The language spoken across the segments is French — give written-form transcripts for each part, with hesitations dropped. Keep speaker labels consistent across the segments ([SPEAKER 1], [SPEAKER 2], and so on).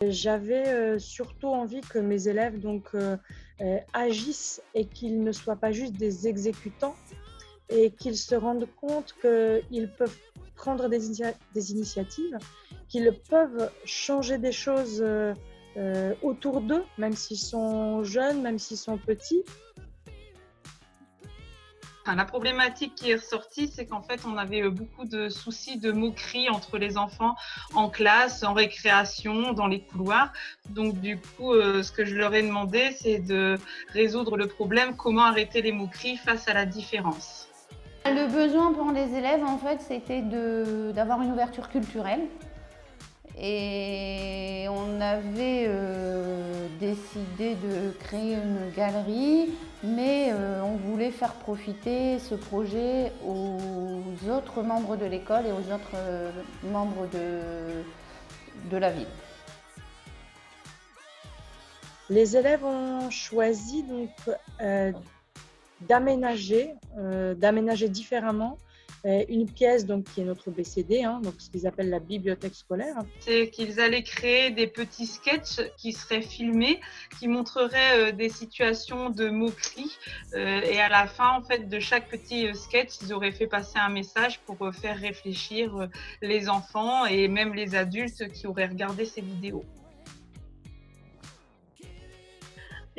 [SPEAKER 1] J'avais, surtout envie que mes élèves agissent et qu'ils ne soient pas juste des exécutants et qu'ils se rendent compte qu'ils peuvent prendre des initiatives, qu'ils peuvent changer des choses, autour d'eux, même s'ils sont jeunes, même s'ils sont petits.
[SPEAKER 2] Enfin, la problématique qui est ressortie, c'est qu'en fait, on avait beaucoup de soucis de moquerie entre les enfants en classe, en récréation, dans les couloirs. Donc, du coup, ce que je leur ai demandé, c'est de résoudre le problème, comment arrêter les moqueries face à la différence.
[SPEAKER 3] Le besoin pour les élèves, en fait, c'était d'avoir une ouverture culturelle. Et on avait décidé de créer une galerie, mais on voulait faire profiter ce projet aux autres membres de l'école et aux autres membres de la ville.
[SPEAKER 1] Les élèves ont choisi d'aménager différemment une pièce qui est notre BCD, donc ce qu'ils appellent la bibliothèque scolaire.
[SPEAKER 2] C'est qu'ils allaient créer des petits sketchs qui seraient filmés, qui montreraient des situations de moquerie. Et à la fin, en fait, de chaque petit sketch, ils auraient fait passer un message pour faire réfléchir les enfants et même les adultes qui auraient regardé ces vidéos.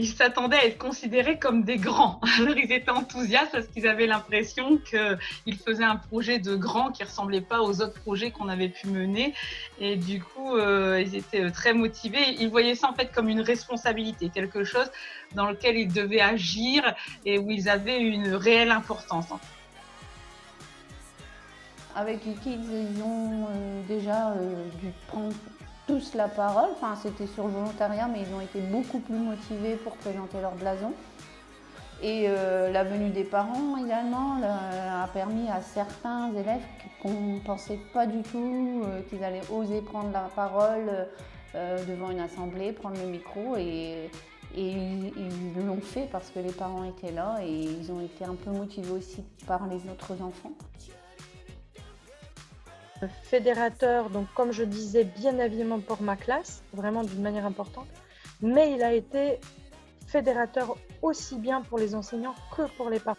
[SPEAKER 2] Ils s'attendaient à être considérés comme des grands. Alors ils étaient enthousiastes parce qu'ils avaient l'impression qu'ils faisaient un projet de grand qui ne ressemblait pas aux autres projets qu'on avait pu mener. Et du coup, ils étaient très motivés. Ils voyaient ça en fait comme une responsabilité, quelque chose dans lequel ils devaient agir et où ils avaient une réelle importance.
[SPEAKER 3] Avec les kids, ils ont déjà dû prendre tous la parole. Enfin, c'était sur le volontariat, mais ils ont été beaucoup plus motivés pour présenter leur blason. Et la venue des parents également a permis à certains élèves qu'on ne pensait pas du tout qu'ils allaient oser prendre la parole devant une assemblée, prendre le micro. Et ils l'ont fait parce que les parents étaient là et ils ont été un peu motivés aussi par les autres enfants.
[SPEAKER 1] Fédérateur, donc comme je disais, bien évidemment pour ma classe, vraiment d'une manière importante, mais il a été fédérateur aussi bien pour les enseignants que pour les parents.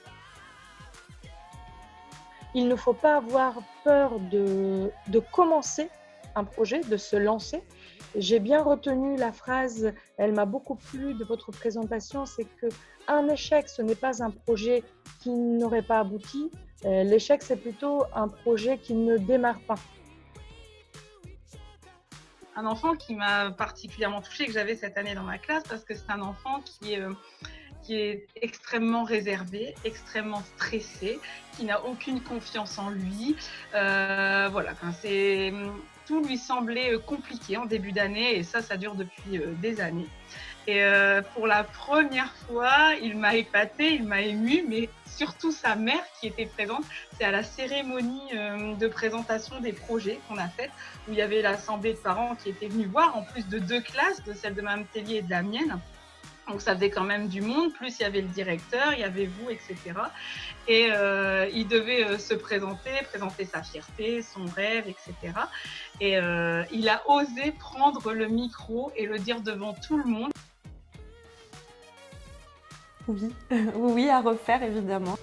[SPEAKER 1] Il ne faut pas avoir peur de commencer un projet, de se lancer. J'ai bien retenu la phrase, elle m'a beaucoup plu de votre présentation, c'est qu'un échec, ce n'est pas un projet qui n'aurait pas abouti. L'échec, c'est plutôt un projet qui ne démarre pas.
[SPEAKER 2] Un enfant qui m'a particulièrement touchée, que j'avais cette année dans ma classe, parce que c'est un enfant qui est extrêmement réservé, extrêmement stressé, qui n'a aucune confiance en lui. Voilà, tout lui semblait compliqué en début d'année et ça dure depuis des années. Et pour la première fois, il m'a épaté, il m'a ému, mais surtout sa mère qui était présente. C'est à la cérémonie de présentation des projets qu'on a faite, où il y avait l'assemblée de parents qui était venue voir, en plus de 2 classes, de celle de Mme Tellier et de la mienne. Donc ça faisait quand même du monde, plus il y avait le directeur, il y avait vous, etc. Et il devait se présenter sa fierté, son rêve, etc. Et il a osé prendre le micro et le dire devant tout le monde.
[SPEAKER 4] Oui, oui, à refaire évidemment.